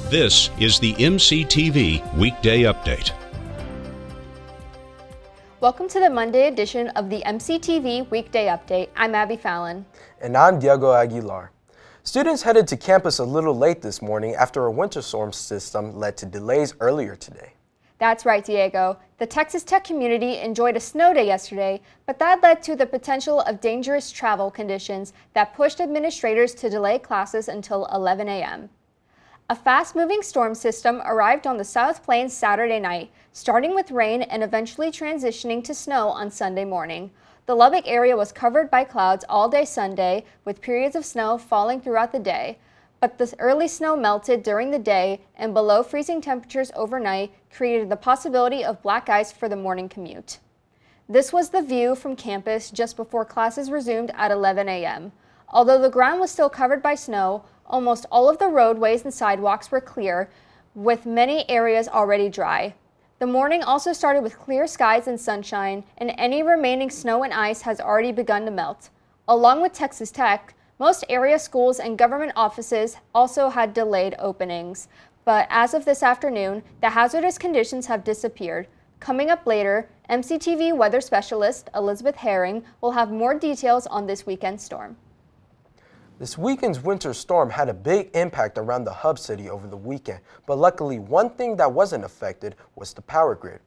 This is the MCTV Weekday Update. Welcome to the Monday edition of the MCTV Weekday Update. I'm Abby Fallon. And I'm Diego Aguilar. Students headed to campus a little late this morning after a winter storm system led to delays earlier today. That's right, Diego. The Texas Tech community enjoyed a snow day yesterday, but that led to the potential of dangerous travel conditions that pushed administrators to delay classes until 11 a.m. A fast-moving storm system arrived on the South Plains Saturday night, starting with rain and eventually transitioning to snow on Sunday morning. The Lubbock area was covered by clouds all day Sunday, with periods of snow falling throughout the day. But the early snow melted during the day, and below freezing temperatures overnight created the possibility of black ice for the morning commute. This was the view from campus just before classes resumed at 11 a.m. Although the ground was still covered by snow, almost all of the roadways and sidewalks were clear, with many areas already dry. The morning also started with clear skies and sunshine, and any remaining snow and ice has already begun to melt. Along with Texas Tech, most area schools and government offices also had delayed openings. But as of this afternoon, the hazardous conditions have disappeared. Coming up later, MCTV weather specialist Elisabeth Herring will have more details on this weekend storm. This weekend's winter storm had a big impact around the hub city over the weekend, but luckily one thing that wasn't affected was the power grid.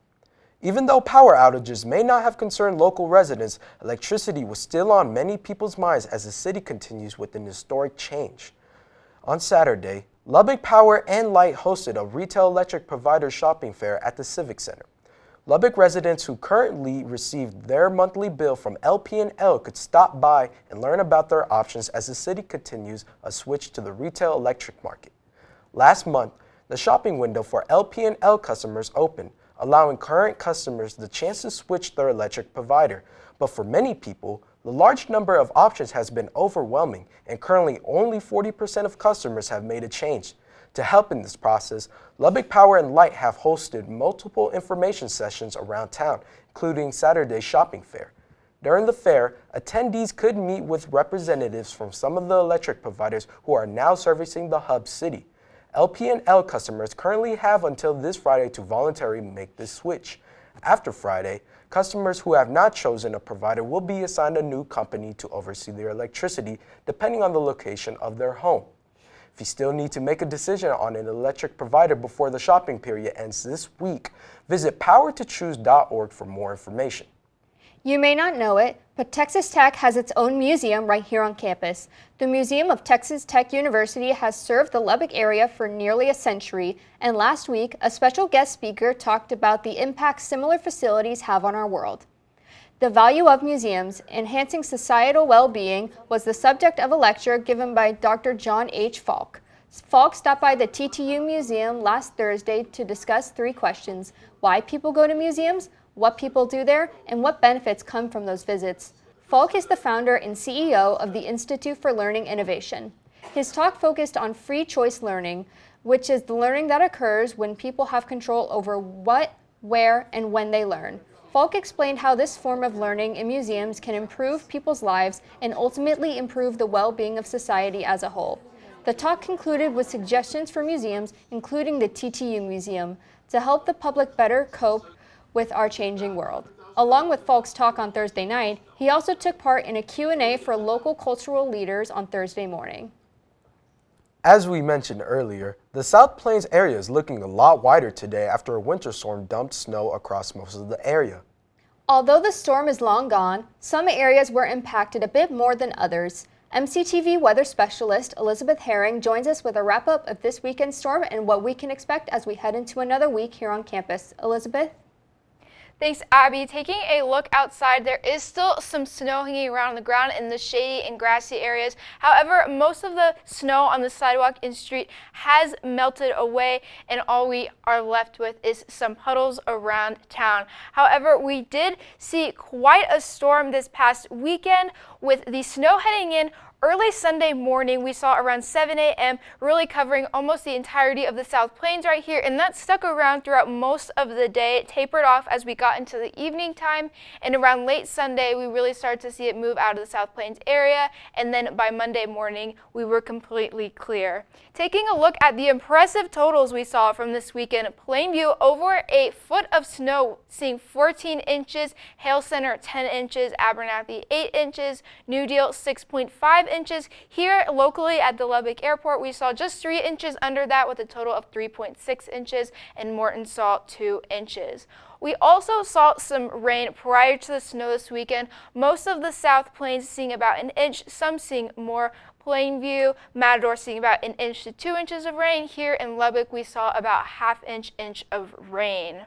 Even though power outages may not have concerned local residents, electricity was still on many people's minds as the city continues with an historic change. On Saturday, Lubbock Power and Light hosted a retail electric provider shopping fair at the Civic Center. Lubbock residents who currently receive their monthly bill from LP&L could stop by and learn about their options as the city continues a switch to the retail electric market. Last month, the shopping window for LP&L customers opened, allowing current customers the chance to switch their electric provider. But for many people, the large number of options has been overwhelming, and currently only 40% of customers have made a change. To help in this process, Lubbock Power and Light have hosted multiple information sessions around town, including Saturday's shopping fair. During the fair, attendees could meet with representatives from some of the electric providers who are now servicing the hub city. LP&L customers currently have until this Friday to voluntarily make this switch. After Friday, customers who have not chosen a provider will be assigned a new company to oversee their electricity depending on the location of their home. If you still need to make a decision on an electric provider before the shopping period ends this week, visit powertochoose.org for more information. You may not know it, but Texas Tech has its own museum right here on campus. The Museum of Texas Tech University has served the Lubbock area for nearly a century, and last week, a special guest speaker talked about the impact similar facilities have on our world. The value of museums, enhancing societal well-being, was the subject of a lecture given by Dr. John H. Falk. Falk stopped by the TTU Museum last Thursday to discuss 3 questions: why people go to museums, what people do there, and what benefits come from those visits. Falk is the founder and CEO of the Institute for Learning Innovation. His talk focused on free choice learning, which is the learning that occurs when people have control over what, where, and when they learn. Falk explained how this form of learning in museums can improve people's lives and ultimately improve the well-being of society as a whole. The talk concluded with suggestions for museums, including the TTU Museum, to help the public better cope with our changing world. Along with Falk's talk on Thursday night, he also took part in a Q&A for local cultural leaders on Thursday morning. As we mentioned earlier, the South Plains area is looking a lot whiter today after a winter storm dumped snow across most of the area. Although the storm is long gone, some areas were impacted a bit more than others. MCTV weather specialist Elisabeth Herring joins us with a wrap-up of this weekend's storm and what we can expect as we head into another week here on campus. Elisabeth? Thanks, Abby. Taking a look outside, there is still some snow hanging around the ground in the shady and grassy areas. However, most of the snow on the sidewalk and street has melted away, and all we are left with is some puddles around town. However, we did see quite a storm this past weekend, with the snow heading in Early Sunday morning, we saw around 7 a.m. really covering almost the entirety of the South Plains right here, and that stuck around throughout most of the day. It tapered off as we got into the evening time, and around late Sunday, we really started to see it move out of the South Plains area, and then by Monday morning, we were completely clear. Taking a look at the impressive totals we saw from this weekend, Plainview over a foot of snow, seeing 14 inches, Hale Center 10 inches, Abernathy 8 inches, New Deal 6.5 inches. Here locally at the Lubbock Airport, we saw just 3 inches under that with a total of 3.6 inches, and Morton saw 2 inches. We also saw some rain prior to the snow this weekend. Most of the South Plains seeing about an inch, some seeing more. Plainview, Matador seeing about an inch to 2 inches of rain. Here in Lubbock, we saw about half inch of rain.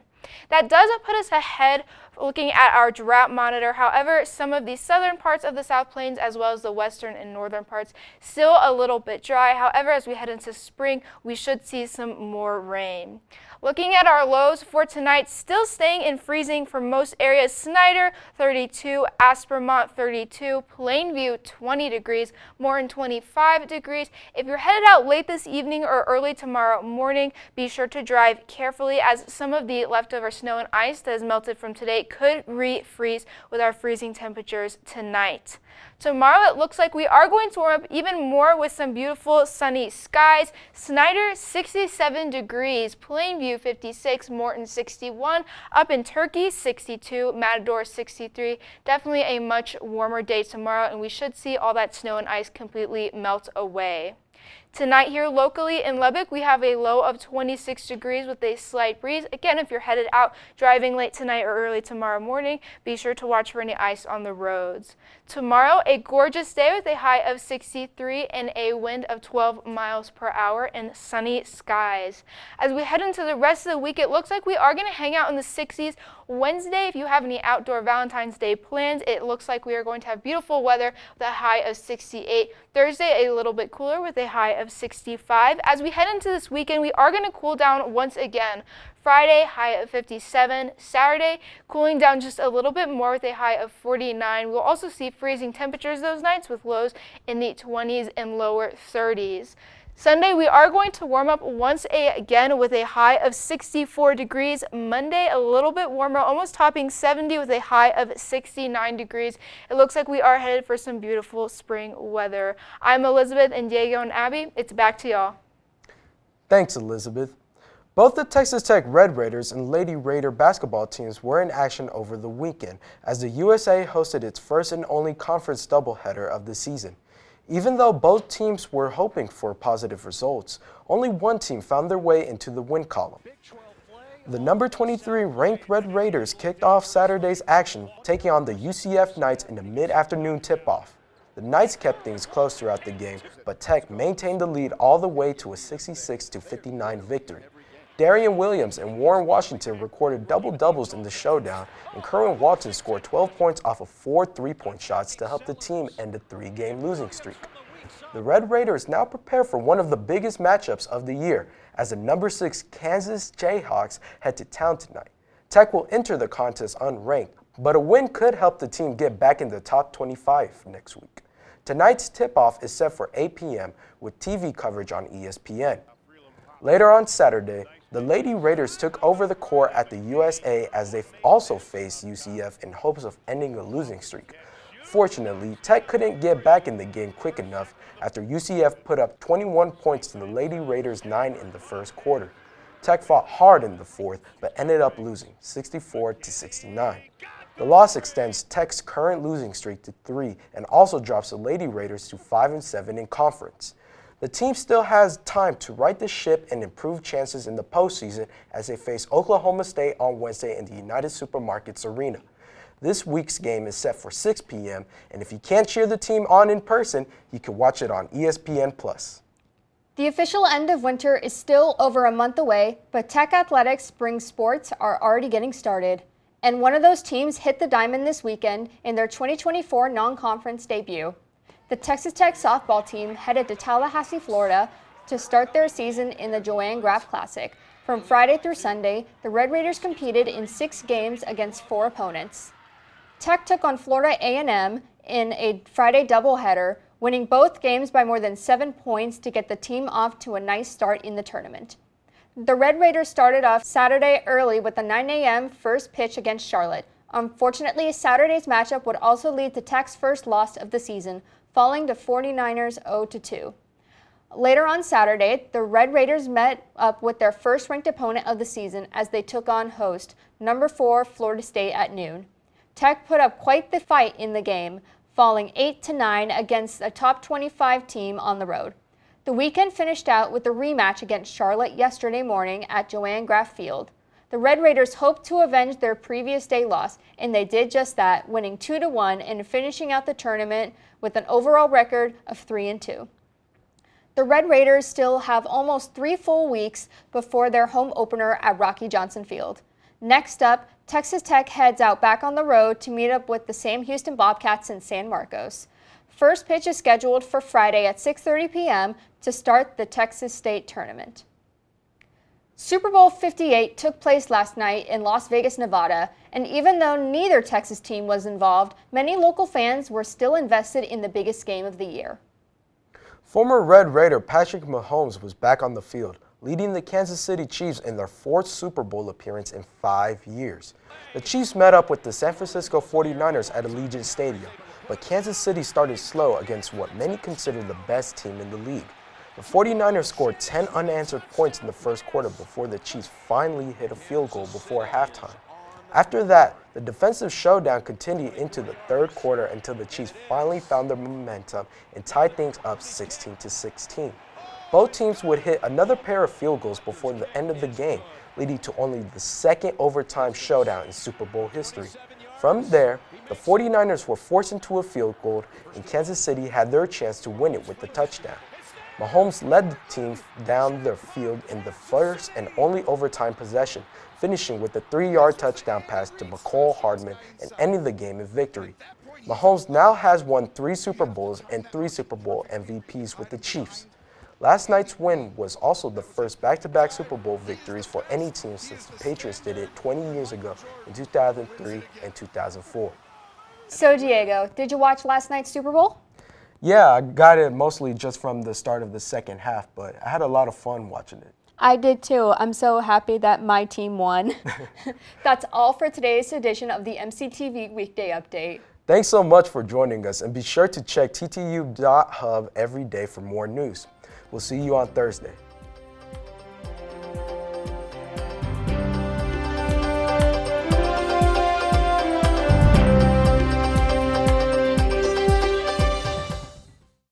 That doesn't put us ahead looking at our drought monitor. However, some of the southern parts of the South Plains as well as the western and northern parts still a little bit dry. However, as we head into spring, we should see some more rain. Looking at our lows for tonight, still staying in freezing for most areas. Snyder 32, Aspermont 32, Plainview 20 degrees, Morton 25 degrees. If you're headed out late this evening or early tomorrow morning, be sure to drive carefully as some of the leftover snow and ice that has melted from today could refreeze with our freezing temperatures tonight. Tomorrow it looks like we are going to warm up even more with some beautiful sunny skies. Snyder 67 degrees, Plainview 56, Morton 61, up in Turkey 62, Matador 63. Definitely a much warmer day tomorrow, and we should see all that snow and ice completely melt away. Tonight here locally in Lubbock, we have a low of 26 degrees with a slight breeze. Again, if you're headed out driving late tonight or early tomorrow morning, be sure to watch for any ice on the roads. Tomorrow, a gorgeous day with a high of 63 and a wind of 12 miles per hour and sunny skies. As we head into the rest of the week, it looks like we are going to hang out in the 60s. Wednesday, if you have any outdoor Valentine's Day plans, it looks like we are going to have beautiful weather with a high of 68. Thursday, a little bit cooler with a high of 65. As we head into this weekend, we are going to cool down once again. Friday, high of 57. Saturday, cooling down just a little bit more with a high of 49. We'll also see freezing temperatures those nights with lows in the 20s and lower 30s. Sunday, we are going to warm up once again with a high of 64 degrees. Monday, a little bit warmer, almost topping 70 with a high of 69 degrees. It looks like we are headed for some beautiful spring weather. I'm Elizabeth, and Diego and Abby, it's back to y'all. Thanks, Elizabeth. Both the Texas Tech Red Raiders and Lady Raider basketball teams were in action over the weekend as the USA hosted its first and only conference doubleheader of the season. Even though both teams were hoping for positive results, only one team found their way into the win column. The number 23 ranked Red Raiders kicked off Saturday's action, taking on the UCF Knights in a mid-afternoon tip-off. The Knights kept things close throughout the game, but Tech maintained the lead all the way to a 66-59 victory. Darian Williams and Warren Washington recorded double-doubles in the showdown, and Kerwin Walton scored 12 points off of 4 3-point shots to help the team end a 3-game losing streak. The Red Raiders now prepare for one of the biggest matchups of the year, as the number 6 Kansas Jayhawks head to town tonight. Tech will enter the contest unranked, but a win could help the team get back in the top 25 next week. Tonight's tip-off is set for 8 p.m. with TV coverage on ESPN. Later on Saturday, the Lady Raiders took over the court at the USA as they also faced UCF in hopes of ending a losing streak. Fortunately, Tech couldn't get back in the game quick enough after UCF put up 21 points to the Lady Raiders 9 in the first quarter. Tech fought hard in the fourth, but ended up losing 64-69. The loss extends Tech's current losing streak to 3 and also drops the Lady Raiders to 5-7 in conference. The team still has time to right the ship and improve chances in the postseason as they face Oklahoma State on Wednesday in the United Supermarkets Arena. This week's game is set for 6 p.m., and if you can't cheer the team on in person, you can watch it on ESPN+. The official end of winter is still over a month away, but Tech Athletics spring sports are already getting started. And one of those teams hit the diamond this weekend in their 2024 non-conference debut. The Texas Tech softball team headed to Tallahassee, Florida to start their season in the Joanne Graff Classic. From Friday through Sunday, the Red Raiders competed in 6 games against 4 opponents. Tech took on Florida A&M in a Friday doubleheader, winning both games by more than 7 points to get the team off to a nice start in the tournament. The Red Raiders started off Saturday early with a 9 a.m. first pitch against Charlotte. Unfortunately, Saturday's matchup would also lead to Tech's first loss of the season, falling to 49ers 0-2. Later on Saturday, the Red Raiders met up with their first-ranked opponent of the season as they took on host, number 4 Florida State at noon. Tech put up quite the fight in the game, falling 8-9 against a top 25 team on the road. The weekend finished out with a rematch against Charlotte yesterday morning at Joanne Graff Field. The Red Raiders hoped to avenge their previous day loss, and they did just that, winning 2-1 and finishing out the tournament with an overall record of 3-2. The Red Raiders still have almost 3 full weeks before their home opener at Rocky Johnson Field. Next up, Texas Tech heads out back on the road to meet up with the Sam Houston Bobcats in San Marcos. First pitch is scheduled for Friday at 6:30 p.m. to start the Texas State Tournament. Super Bowl 58 took place last night in Las Vegas, Nevada, and even though neither Texas team was involved, many local fans were still invested in the biggest game of the year. Former Red Raider Patrick Mahomes was back on the field, leading the Kansas City Chiefs in their 4th Super Bowl appearance in 5 years. The Chiefs met up with the San Francisco 49ers at Allegiant Stadium, but Kansas City started slow against what many consider the best team in the league. The 49ers scored 10 unanswered points in the first quarter before the Chiefs finally hit a field goal before halftime. After that, the defensive showdown continued into the third quarter until the Chiefs finally found their momentum and tied things up 16-16. Both teams would hit another pair of field goals before the end of the game, leading to only the second overtime showdown in Super Bowl history. From there, the 49ers were forced into a field goal, and Kansas City had their chance to win it with the touchdown. Mahomes led the team down the field in the first and only overtime possession, finishing with a 3-yard touchdown pass to McCall Hardman and ending the game in victory. Mahomes now has won 3 Super Bowls and 3 Super Bowl MVPs with the Chiefs. Last night's win was also the first back-to-back Super Bowl victories for any team since the Patriots did it 20 years ago in 2003 and 2004. So Diego, did you watch last night's Super Bowl? Yeah, I got it mostly just from the start of the second half, but I had a lot of fun watching it. I did too. I'm so happy that my team won. That's all for today's edition of the MCTV Weekday Update. Thanks so much for joining us, and be sure to check ttu.hub every day for more news. We'll see you on Thursday.